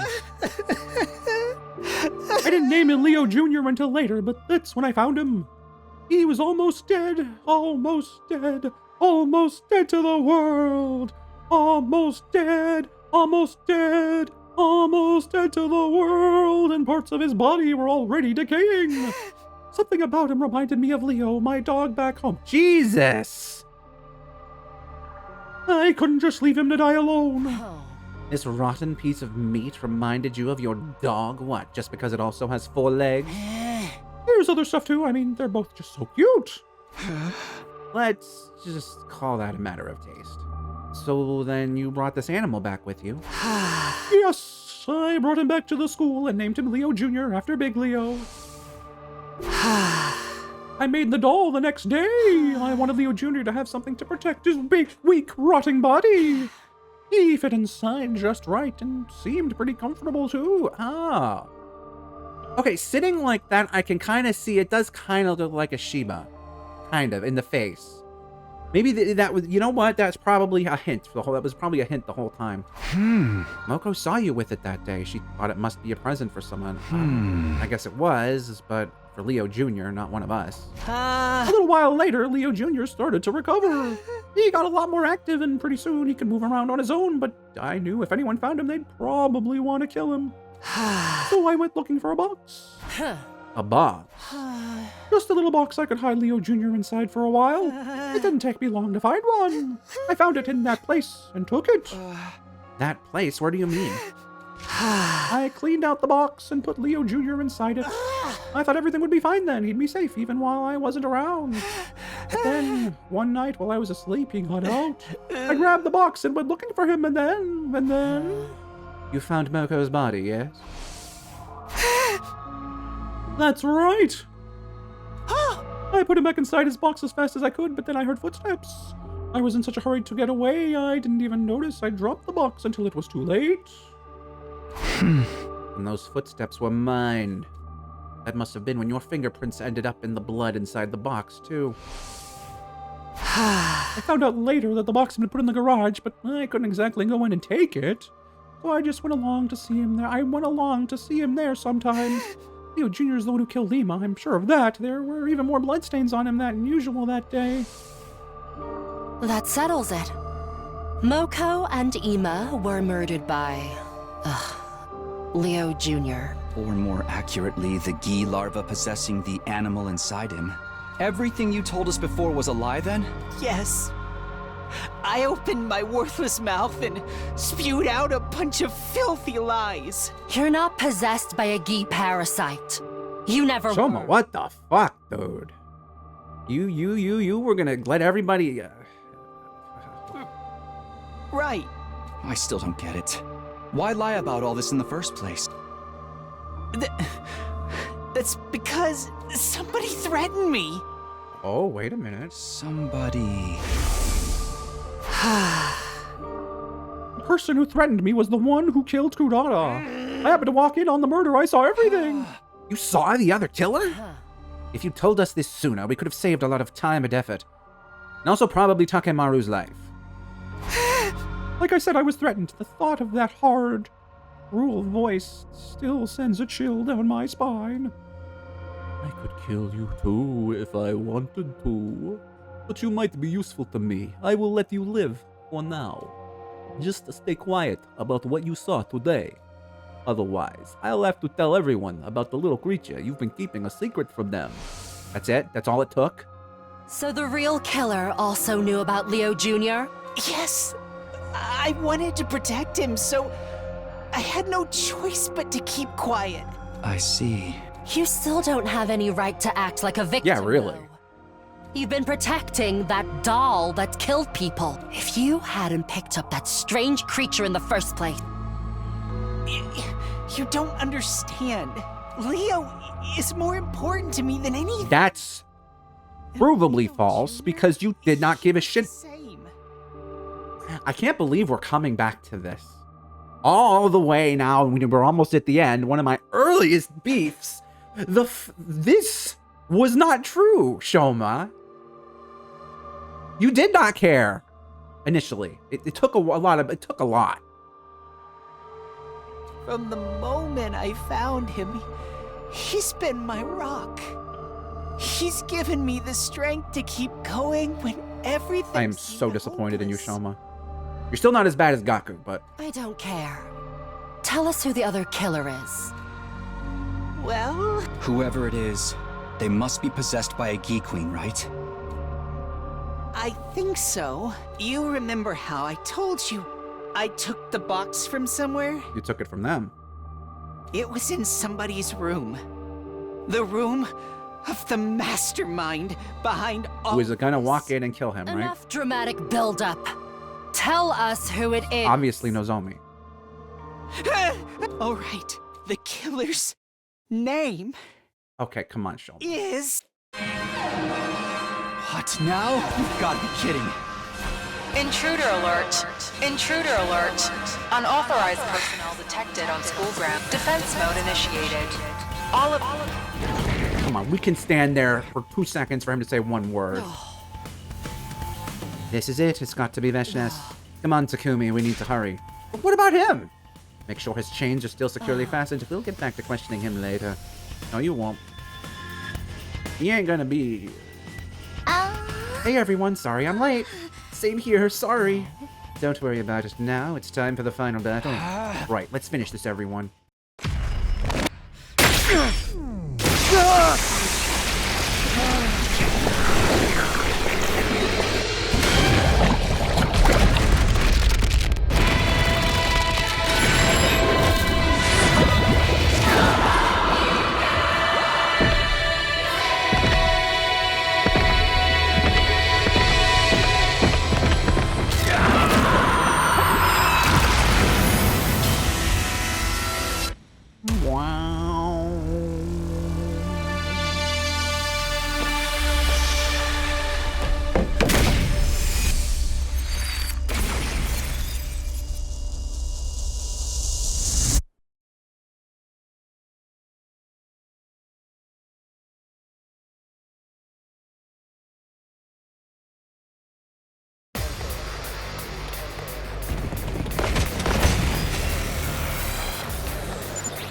[SPEAKER 4] I didn't name him Leo Jr. until later, but that's when I found him. He was almost dead, almost dead, almost dead to the world. Almost dead, almost dead, almost dead to the world, and parts of his body were already decaying. Something about him reminded me of Leo, my dog back home.
[SPEAKER 1] Jesus!
[SPEAKER 4] I couldn't just leave him to die alone.
[SPEAKER 8] Oh.
[SPEAKER 1] This rotten piece of meat reminded you of your dog? What, just because it also has 4 legs?
[SPEAKER 4] There's other stuff too. I mean, they're both just so cute.
[SPEAKER 1] Let's just call that a matter of taste. So then you brought this animal back with you?
[SPEAKER 4] Yes, I brought him back to the school and named him Leo Jr. after Big Leo. I made the doll the next day. I wanted Leo Jr. to have something to protect his big, weak, rotting body. He fit inside just right and seemed pretty comfortable too.
[SPEAKER 1] Ah. Okay, sitting like that, I can kind of see it does kind of look like a Shiba. Kind of, in the face. Maybe that was, you know what? That's probably a hint. That was probably a hint the whole time. Moko saw you with it that day. She thought it must be a present for someone. I guess it was, but For Leo Jr., not one of us.
[SPEAKER 4] A little while later, Leo Jr. started to recover. He got a lot more active, and pretty soon he could move around on his own, but I knew if anyone found him, they'd probably want to kill him. So I went looking for a box.
[SPEAKER 1] A box?
[SPEAKER 4] Just a little box I could hide Leo Jr. inside for a while. It didn't take me long to find one. I found it in that place and took it.
[SPEAKER 1] That place? Where do you mean?
[SPEAKER 4] I cleaned out the box and put Leo Jr. inside it. I thought everything would be fine then. He'd be safe even while I wasn't around. But then, one night while I was asleep, he got out. I grabbed the box and went looking for him, and then...
[SPEAKER 1] You found Moko's body, yes?
[SPEAKER 4] That's right. I put him back inside his box as fast as I could, but then I heard footsteps. I was in such a hurry to get away, I didn't even notice I dropped the box until it was too late.
[SPEAKER 1] And those footsteps were mine. That must have been when your fingerprints ended up in the blood inside the box, too.
[SPEAKER 4] I found out later that the box had been put in the garage, but I couldn't exactly go in and take it. So I just went along to see him there. I went along to see him there sometimes. Leo Jr. is the one who killed Lima, I'm sure of that. There were even more bloodstains on him than usual that day.
[SPEAKER 8] That settles it. Moko and Ima were murdered by... Leo Jr.
[SPEAKER 5] Or more accurately, the Gi larva possessing the animal inside him. Everything you told us before was a lie then?
[SPEAKER 6] Yes. I opened my worthless mouth and spewed out a bunch of filthy lies.
[SPEAKER 8] You're not possessed by a Gi parasite. You never
[SPEAKER 1] Shoma,
[SPEAKER 8] were.
[SPEAKER 1] what the fuck, dude? You were gonna let everybody...
[SPEAKER 6] Right.
[SPEAKER 5] I still don't get it. Why lie about all this in the first place?
[SPEAKER 6] That's because somebody threatened me.
[SPEAKER 1] Oh, wait a minute.
[SPEAKER 5] Somebody...
[SPEAKER 4] The person who threatened me was the one who killed Kudara. I happened to walk in on the murder. I saw everything.
[SPEAKER 1] You saw the other killer? If you told us this sooner, we could have saved a lot of time and effort. And also probably Takemaru's life.
[SPEAKER 4] Like I said, I was threatened. The thought of that hard, cruel voice still sends a chill down my spine.
[SPEAKER 1] I could kill you too if I wanted to. But you might be useful to me. I will let you live for now. Just stay quiet about what you saw today. Otherwise, I'll have to tell everyone about the little creature you've been keeping a secret from them. That's it? That's all it took?
[SPEAKER 8] So the real killer also knew about Leo Jr.?
[SPEAKER 6] Yes. I wanted to protect him, so I had no choice but to keep quiet.
[SPEAKER 5] I see.
[SPEAKER 8] You still don't have any right to act like a victim.
[SPEAKER 1] Yeah, really.
[SPEAKER 8] though. You've been protecting that doll that killed people. If you hadn't picked up that strange creature in the first place...
[SPEAKER 6] You don't understand. Leo is more important to me than anything.
[SPEAKER 1] That's provably false because you did not give a shit.
[SPEAKER 6] Same.
[SPEAKER 1] I can't believe we're coming back to this. All the way now, we're almost at the end. One of my earliest beefs. This was not true, Shoma. You did not care initially. It took a lot. It took a lot.
[SPEAKER 6] From the moment I found him, he's been my rock. He's given me the strength to keep going when everything.
[SPEAKER 1] I am so disappointed in you, Shoma. You're still not as bad as Gaku, but...
[SPEAKER 8] I don't care. Tell us who the other killer is.
[SPEAKER 6] Well,
[SPEAKER 5] Whoever it is, they must be possessed by a Gi Queen, right?
[SPEAKER 6] I think so. You remember how I told you I took the box from somewhere?
[SPEAKER 1] You took it from them.
[SPEAKER 6] It was in somebody's room. The room of the mastermind behind all.
[SPEAKER 1] Who is gonna
[SPEAKER 6] this.
[SPEAKER 1] walk in and kill him, right?
[SPEAKER 8] Enough dramatic build-up. Tell us who it is.
[SPEAKER 1] Obviously Nozomi.
[SPEAKER 6] All right, the killer's name
[SPEAKER 1] Okay, come on, Shoma.
[SPEAKER 6] is.
[SPEAKER 5] What now? You've got to be kidding.
[SPEAKER 9] Intruder alert. Intruder alert. Unauthorized personnel detected on school ground. Defense mode initiated. All of...
[SPEAKER 1] Come on, we can stand there for 2 seconds for him to say one word. This is it. It's got to be Veshnes. Come on, Takumi. We need to hurry. But what about him? Make sure his chains are still securely fastened. We'll get back to questioning him later. No, you won't.
[SPEAKER 4] He ain't gonna be. Hey everyone, sorry I'm late. Same here, sorry. Don't worry about it now, it's time for the final battle. Right, let's finish this, everyone.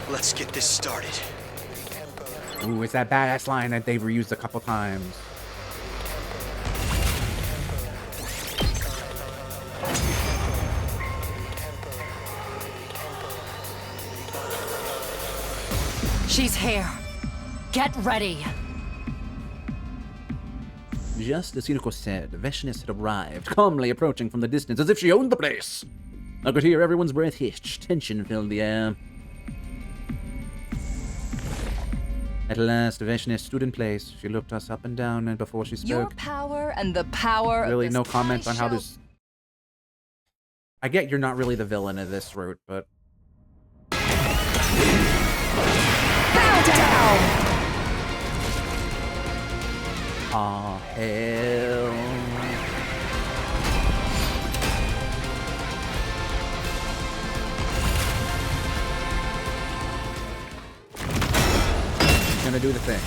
[SPEAKER 5] Let's get this started.
[SPEAKER 4] Ooh, it's that badass line that they've reused a couple times.
[SPEAKER 8] She's here. Get ready.
[SPEAKER 1] Just as Hinako said, Veshness had arrived, calmly approaching from the distance as if she owned the place. I could hear everyone's breath hitch, tension filled the air. At last, Veshness stood in place. She looked us up and down, and before she spoke...
[SPEAKER 8] Your power and the power
[SPEAKER 1] really,
[SPEAKER 8] of this
[SPEAKER 1] no comment on how
[SPEAKER 8] show.
[SPEAKER 1] this... I get you're not really the villain of this route, but...
[SPEAKER 8] Bow down!
[SPEAKER 1] Aw, hell... Gonna do the thing.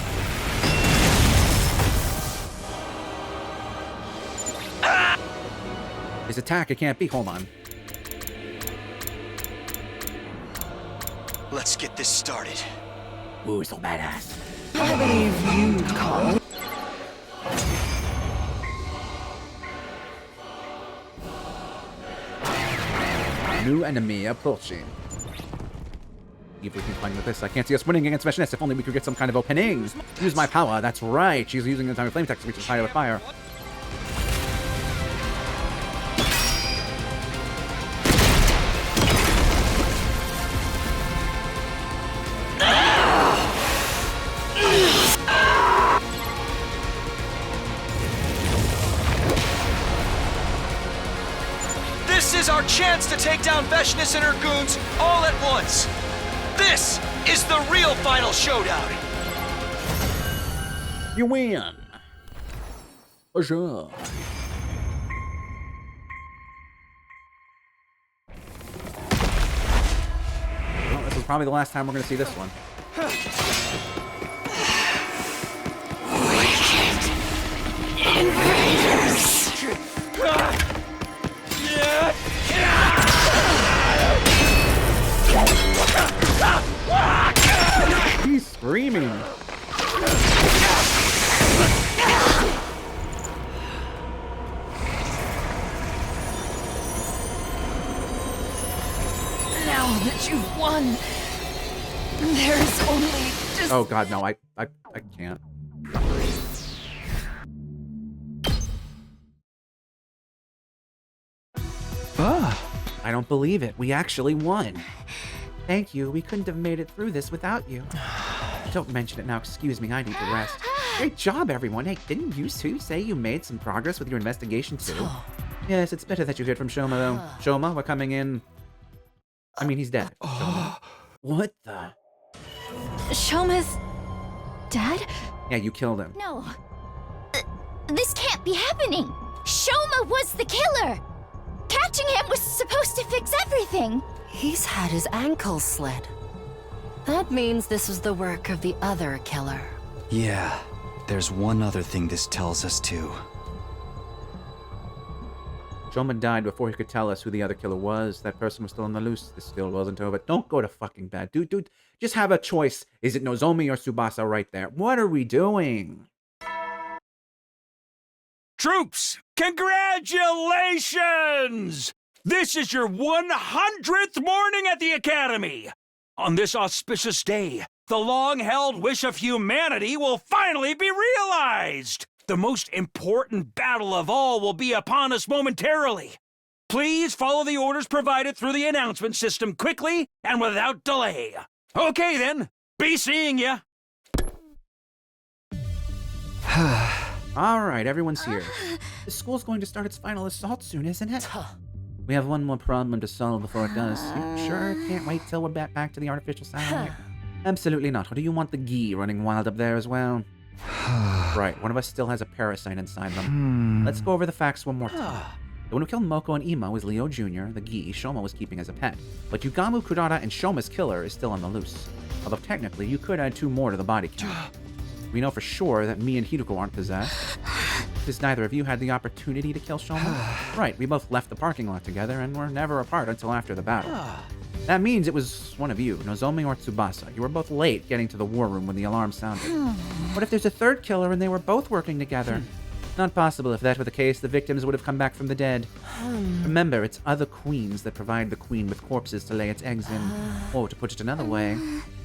[SPEAKER 1] His attack, it can't be. Hold on.
[SPEAKER 5] Let's get this started.
[SPEAKER 1] Ooh, so badass.
[SPEAKER 8] I believe you'd call.
[SPEAKER 1] New enemy approaching. See if we can find with this. I can't see us winning against Veshness. If only we could get some kind of opening. Use my power. That's right. She's using the time of flame text, which is higher with fire.
[SPEAKER 5] This is our chance to take down Veshness and her goons all at once. This is the real final showdown.
[SPEAKER 1] You win. For sure. Well, this is probably the last time we're going to see this one. He's screaming.
[SPEAKER 8] Now that you've won, there's only just...
[SPEAKER 1] Oh god, no, I can't. I don't believe it. We actually won. Thank you. We couldn't have made it through this without you. Don't mention it now. Excuse me. I need to rest. Great job, everyone. Hey, didn't you two say you made some progress with your investigation, too? Yes, it's better that you heard from Shoma, though. Shoma, we're coming in. I mean, he's dead. Shoma. What the?
[SPEAKER 7] Shoma's dad?
[SPEAKER 1] Yeah, you killed him.
[SPEAKER 7] No. This can't be happening. Shoma was the killer. Catching him was supposed to fix everything.
[SPEAKER 8] He's had his ankle slit. That means this was the work of the other killer.
[SPEAKER 5] Yeah, there's one other thing this tells us too.
[SPEAKER 1] Shoma died before he could tell us who the other killer was. That person was still on the loose. This still wasn't over. Don't go to fucking bed. Dude, just have a choice. Is it Nozomi or Tsubasa right there? What are we doing?
[SPEAKER 2] Troops, congratulations! This is your 100th morning at the Academy! On this auspicious day, the long-held wish of humanity will finally be realized! The most important battle of all will be upon us momentarily. Please follow the orders provided through the announcement system quickly and without delay. Okay then, be seeing ya!
[SPEAKER 1] Alright, everyone's here. The school's going to start its final assault soon, isn't it? We have one more problem to solve before it does. You sure can't wait till we're back to the artificial satellite? Absolutely not. Or do you want the Gi running wild up there as well? Right, one of us still has a parasite inside them. Let's go over the facts one more time. The one who killed Moko and Ima was Leo Jr., the Gi Shoma was keeping as a pet. But Yugamu, Kurata, and Shoma's killer is still on the loose. Although technically, you could add 2 more to the body count. We know for sure that me and Hiruko aren't possessed, because neither of you had the opportunity to kill Shoma. Right, we both left the parking lot together and were never apart until after the battle. That means it was one of you, Nozomi or Tsubasa. You were both late getting to the war room when the alarm sounded. What if there's a third killer and they were both working together? Not possible. If that were the case, the victims would have come back from the dead. Remember, it's other queens that provide the queen with corpses to lay its eggs in. Or, to put it another way,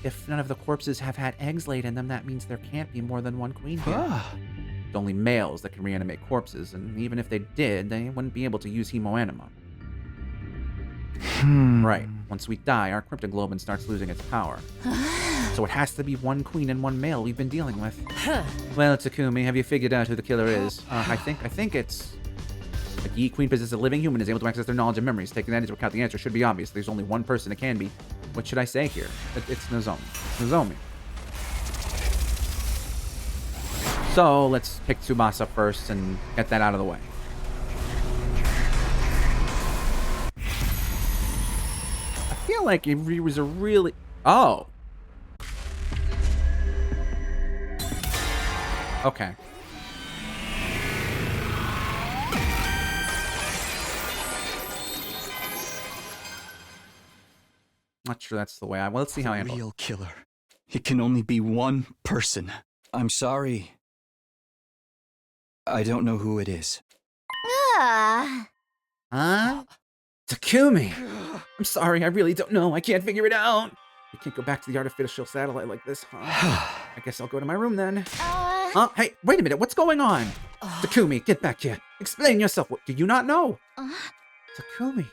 [SPEAKER 1] if none of the corpses have had eggs laid in them, that means there can't be more than one queen here. It's only males that can reanimate corpses, and even if they did, they wouldn't be able to use hemoanima. Right. Once we die, our cryptoglobin starts losing its power. So it has to be one queen and one male we've been dealing with. Well, Takumi, have you figured out who the killer is? I think it's... The Gi Queen possesses a living human, is able to access their knowledge and memories. Taking that into account, the answer should be obvious. There's only one person it can be. What should I say here? It's Nozomi. Nozomi. So, let's pick Tsubasa first and get that out of the way. I feel like it was a really... Oh. Okay. Not sure that's the way well, let's see how I handle it.
[SPEAKER 5] Real killer. It can only be one person. I'm sorry. I don't know who it is.
[SPEAKER 3] Ah.
[SPEAKER 1] Huh? Takumi! I'm sorry, I really don't know. I can't figure it out. We can't go back to the artificial satellite like this, huh? I guess I'll go to my room then. Huh? Hey, wait a minute, what's going on? Takumi, get back here. Explain yourself. What, do you not know? Takumi.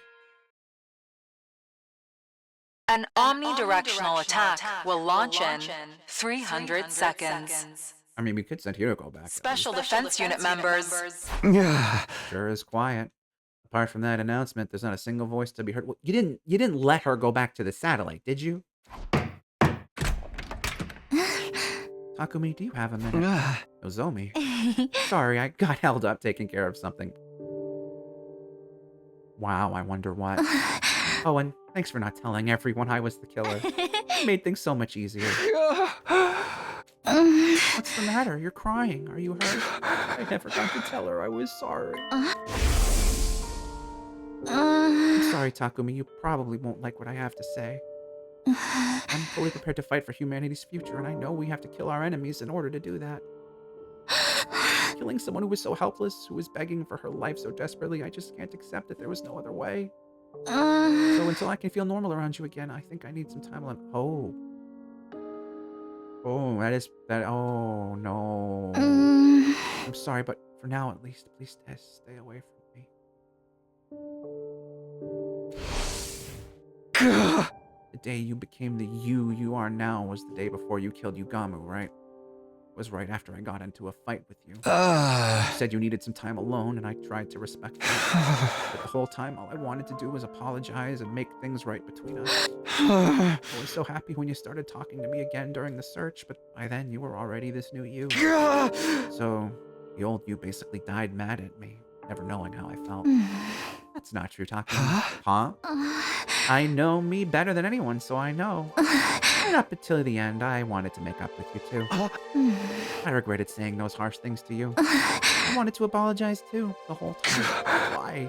[SPEAKER 9] An omnidirectional attack will launch in 300 seconds.
[SPEAKER 1] I mean, we could send Hiruko back.
[SPEAKER 9] Special Defense Unit members.
[SPEAKER 1] Sure is quiet. Apart from that announcement, there's not a single voice to be heard. Well, you didn't let her go back to the satellite, did you? Takumi, do you have a minute? Nozomi. Sorry, I got held up taking care of something. Wow, I wonder what. Oh, and thanks for not telling everyone I was the killer. It made things so much easier. What's the matter? You're crying. Are you hurt? I never got to tell her I was sorry. I'm sorry, Takumi. You probably won't like what I have to say. I'm fully prepared to fight for humanity's future, and I know we have to kill our enemies in order to do that. Killing someone who was so helpless, who was begging for her life so desperately, I just can't accept that there was no other way. So until I can feel normal around you again, I think I need some time alone. Oh. Oh, oh, no. I'm sorry, but for now at least, please stay away from me. The day you became the you are now was the day before you killed Yugamu, right? It was right after I got into a fight with you. You said you needed some time alone, and I tried to respect that. But the whole time, all I wanted to do was apologize and make things right between us. I was so happy when you started talking to me again during the search, but by then you were already this new you. So, the old you basically died mad at me, never knowing how I felt. That's not true, Takumi. Huh? I know me better than anyone, so I know. And up until the end, I wanted to make up with you, too. I regretted saying those harsh things to you. I wanted to apologize, too, the whole time. Why?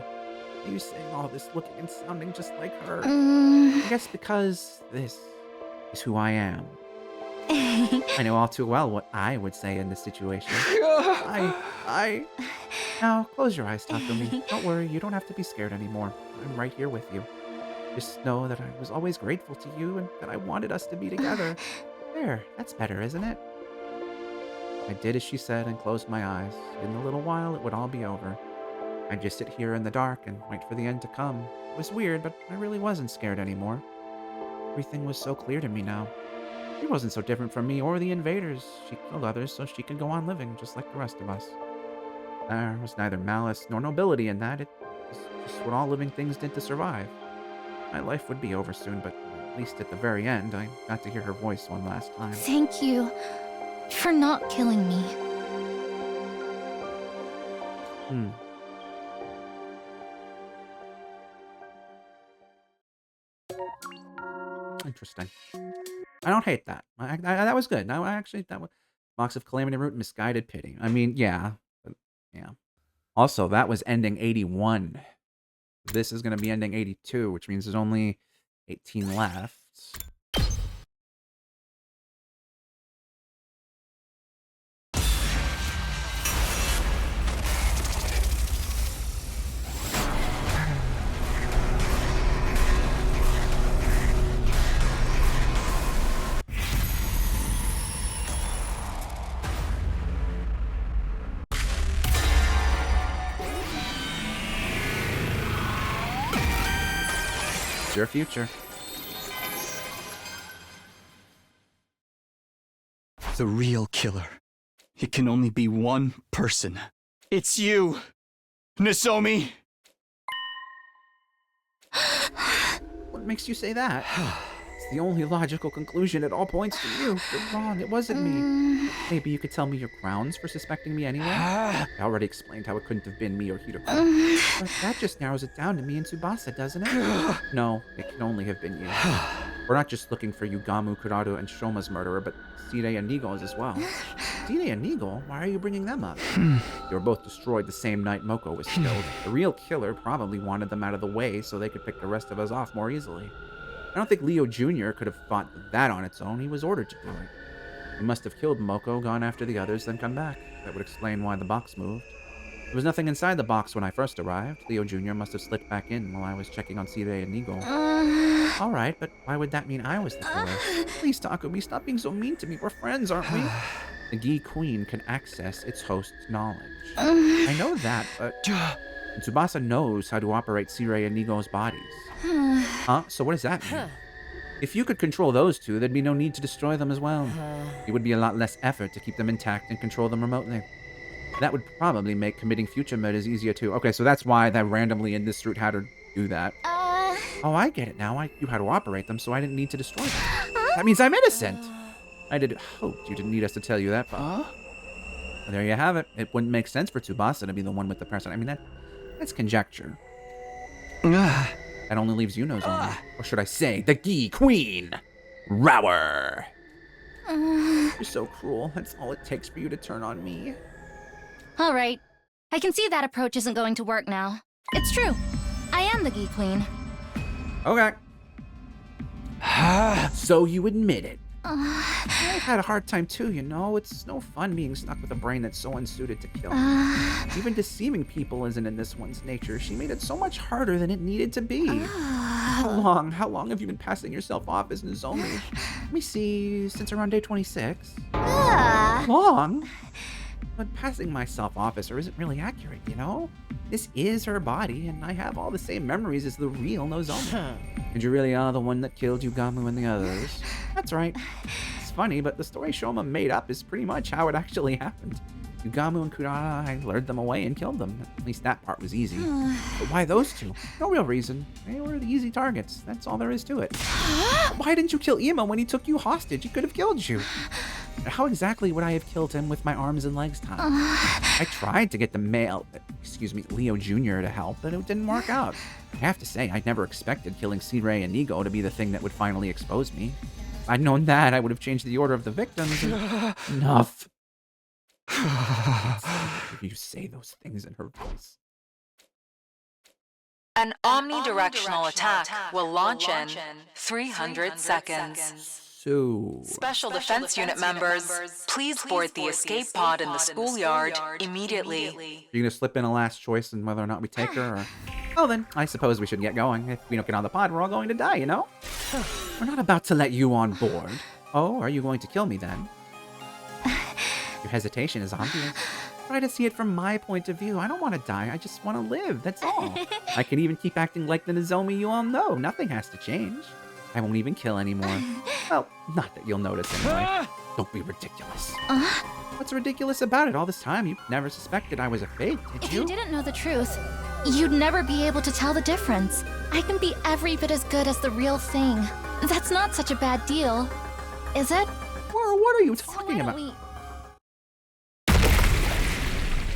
[SPEAKER 4] are you saying all this looking and sounding just like her?
[SPEAKER 7] Mm.
[SPEAKER 4] I guess because this is who I am. I know all too well what I would say in this situation. Now, close your eyes, Takumi. Don't worry, you don't have to be scared anymore. I'm right here with you. Just know that I was always grateful to you and that I wanted us to be together. There, that's better, isn't it? I did as she said and closed my eyes. In a little while, it would all be over. I'd just sit here in the dark and wait for the end to come. It was weird, but I really wasn't scared anymore. Everything was so clear to me now. She wasn't so different from me or the invaders. She killed others so she could go on living just like the rest of us. There was neither malice nor nobility in that. It was just what all living things did to survive. My life would be over soon, but at least at the very end, I got to hear her voice one last time.
[SPEAKER 7] Thank you for not killing me.
[SPEAKER 4] Interesting. I don't hate that. That was good. No, actually, that was box of calamity root, misguided pity. I mean, yeah, but, yeah. Also, that was ending 81. This is going to be ending 82, which means there's only 18 left. Your future.
[SPEAKER 5] The real killer. It can only be one person. It's you, Nozomi.
[SPEAKER 4] What makes you say that? It's the only logical conclusion. It all points to you. You're wrong. It wasn't me. Maybe you could tell me your grounds for suspecting me anyway? I already explained how it couldn't have been me or Hideko. But that just narrows it down to me and Tsubasa, doesn't it? No, it can only have been you. We're not just looking for Yugamu, Kurado, and Shoma's murderer, but Sire and Nigo's as well. Sire and Nigo? Why are you bringing them up? They were both destroyed the same night Moko was killed. The real killer probably wanted them out of the way so they could pick the rest of us off more easily. I don't think Leo Jr. could have fought that on its own. He was ordered to do it. He must have killed Moko, gone after the others, then come back. That would explain why the box moved. There was nothing inside the box when I first arrived. Leo Jr. must have slipped back in while I was checking on Sire and Nigo. Alright, but why would that mean I was the killer? Please, Takumi, stop being so mean to me. We're friends, aren't we? The Gi Queen can access its host's knowledge. I know that, but Tsubasa knows how to operate Sire and Nigo's bodies. Huh? So what does that mean? If you could control those two, there'd be no need to destroy them as well. It would be a lot less effort to keep them intact and control them remotely. That would probably make committing future murders easier too. Okay, so that's why that randomly in this route had to do that. Oh, I get it now. I knew how to operate them, so I didn't need to destroy them. That means I'm innocent! I did hoped you didn't need us to tell you that, but well, there you have it. It wouldn't make sense for Tsubasa to be the one with the person. I mean, that's conjecture. That only leaves you, Nozomi. Or should I say, the Gi Queen! Rower! You're so cruel. That's all it takes for you to turn on me.
[SPEAKER 7] All right. I can see that approach isn't going to work now. It's true. I am the Gi Queen.
[SPEAKER 4] Okay. So you admit it. I've had a hard time too, you know? It's no fun being stuck with a brain that's so unsuited to kill. Even deceiving people isn't in this one's nature. She made it so much harder than it needed to be. How long have you been passing yourself off as Nozomi? Let me see, since around day 26. Long? But passing myself off as her isn't really accurate, you know? This is her body, and I have all the same memories as the real Nozomi. And you really are the one that killed Yugamu and the others. That's right. It's funny, but the story Shoma made up is pretty much how it actually happened. Yugamu and Kurada, I lured them away and killed them. At least that part was easy. But why those two? No real reason. They were the easy targets. That's all there is to it. Why didn't you kill Ima when he took you hostage? He could have killed you. How exactly would I have killed him with my arms and legs tied? I tried to get the Leo Jr. to help, but it didn't work out. I have to say, I never expected killing Sire and Nigo to be the thing that would finally expose me. If I'd known that, I would have changed the order of the victims. Enough. You say those things in her voice.
[SPEAKER 9] An omnidirectional attack will launch in 300 seconds.
[SPEAKER 1] So...
[SPEAKER 9] Special Defense Unit members, please board the escape pod in the schoolyard immediately.
[SPEAKER 1] You're gonna slip in a last choice in whether or not we take her, or... Well then, I suppose we should get going. If we don't get on the pod, we're all going to die, you know? We're not about to let you on board. Oh, are you going to kill me then? Your hesitation is obvious. Try to see it from my point of view. I don't want to die, I just want to live, that's all. I can even keep acting like the Nozomi you all know. Nothing has to change. I won't even kill anymore. Well, not that you'll notice anyway. Don't be ridiculous. What's ridiculous about it? All this time, you never suspected I was a fake, did
[SPEAKER 7] If
[SPEAKER 1] you?
[SPEAKER 7] you didn't know the truth, you'd never be able to tell the difference. I can be every bit as good as the real thing. That's not such a bad deal, is it?
[SPEAKER 1] What are you
[SPEAKER 7] So why
[SPEAKER 1] talking
[SPEAKER 7] don't
[SPEAKER 1] about?
[SPEAKER 7] we...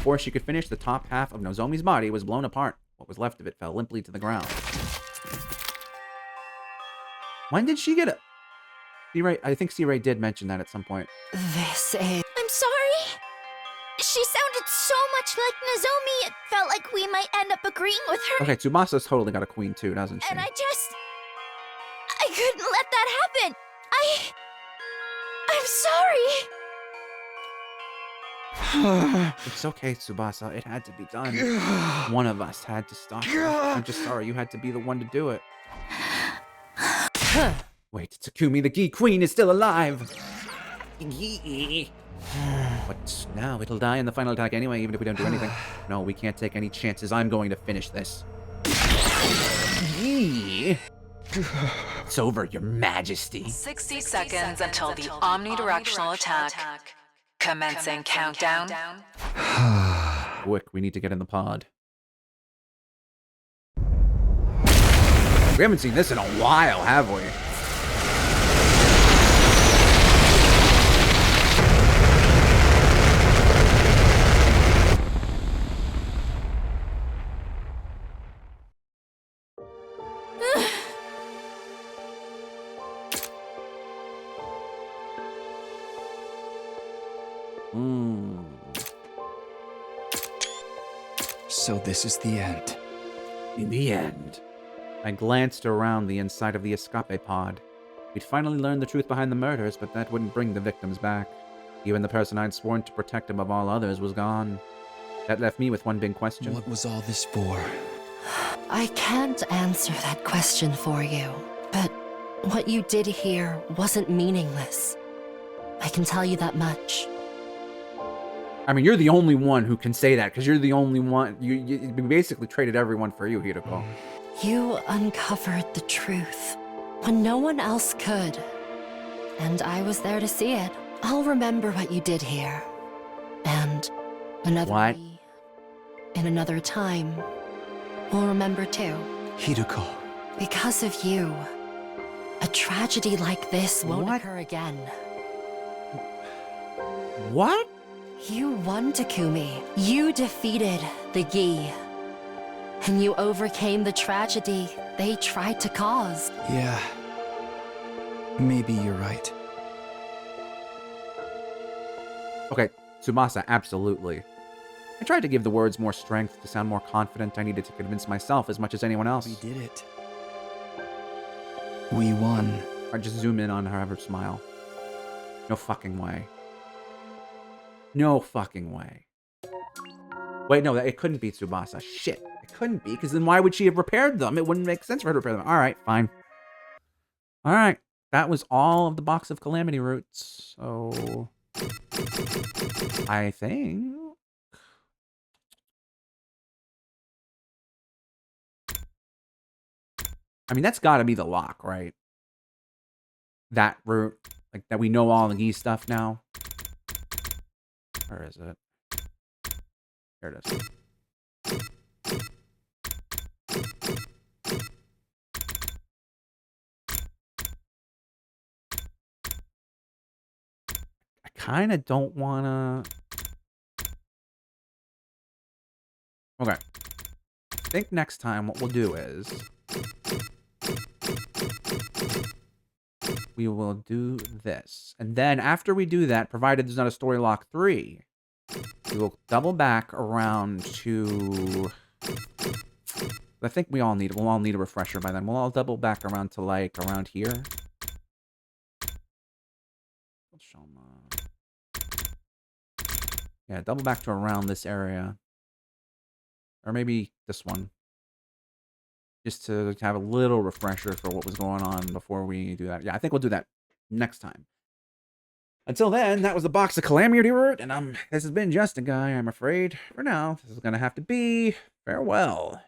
[SPEAKER 1] Before she could finish, the top half of Nozomi's body was blown apart. What was left of it fell limply to the ground. When did she get a... C-Ray, I think C-Ray did mention that at some point.
[SPEAKER 8] This is...
[SPEAKER 7] I'm sorry. She sounded so much like Nozomi, it felt like we might end up agreeing with her.
[SPEAKER 1] Okay, Tsubasa's totally got a queen too, doesn't she?
[SPEAKER 7] And I couldn't let that happen. I'm sorry.
[SPEAKER 1] It's okay, Tsubasa. It had to be done. One of us had to stop her. I'm just sorry you had to be the one to do it. Wait, Takumi, the Gi Queen, is still alive! But now it'll die in the final attack anyway, even if we don't do anything. No, we can't take any chances. I'm going to finish this. It's over, Your Majesty.
[SPEAKER 9] 60 seconds until the omnidirectional attack. Commencing countdown.
[SPEAKER 1] Quick, we need to get in the pod. We haven't seen this in a while, have we?
[SPEAKER 5] So this is the end.
[SPEAKER 1] In the end. I glanced around the inside of the escape pod. We'd finally learned the truth behind the murders, but that wouldn't bring the victims back. Even the person I'd sworn to protect above all others was gone. That left me with one big question.
[SPEAKER 5] What was all this for?
[SPEAKER 8] I can't answer that question for you, but what you did here wasn't meaningless. I can tell you that much.
[SPEAKER 1] I mean, you're the only one who can say that, because you're the only one. You basically traded everyone for you, Hiroko.
[SPEAKER 8] You uncovered the truth when no one else could. And I was there to see it. I'll remember what you did here. And another
[SPEAKER 1] What?
[SPEAKER 8] me, in another time, will remember too.
[SPEAKER 5] Hiroko.
[SPEAKER 8] Because of you, a tragedy like this won't
[SPEAKER 1] What?
[SPEAKER 8] occur again.
[SPEAKER 1] What?
[SPEAKER 8] You won, Takumi. You defeated the Gi. And you overcame the tragedy they tried to cause.
[SPEAKER 5] Yeah. Maybe you're right.
[SPEAKER 1] Okay, Tsubasa, absolutely. I tried to give the words more strength to sound more confident. I needed to convince myself as much as anyone else.
[SPEAKER 5] We did it. We won.
[SPEAKER 1] I just zoom in on her, have her smile. No fucking way. No fucking way. Wait, no, it couldn't be Tsubasa. Shit. It couldn't be, because then why would she have repaired them? It wouldn't make sense for her to repair them. Alright, fine. Alright. That was all of the box of calamity roots. So... I think... I mean, that's gotta be the lock, right? That route. Like, that we know all the Gi stuff now. Where is it? Here it is. I kind of don't want to... Okay. I think next time what we'll do is... we will do this. And then after we do that, provided there's not a story lock 3, we will double back around to
[SPEAKER 4] I think we'll all need a refresher by then. We'll all double back around to, like, around here. Yeah, double back to around this area. Or maybe this one. Just to have a little refresher for what was going on before we do that. Yeah, I think we'll do that next time. Until then, that was the box of Calamity Root, and this has been Justiguy, I'm afraid. For now, this is going to have to be farewell.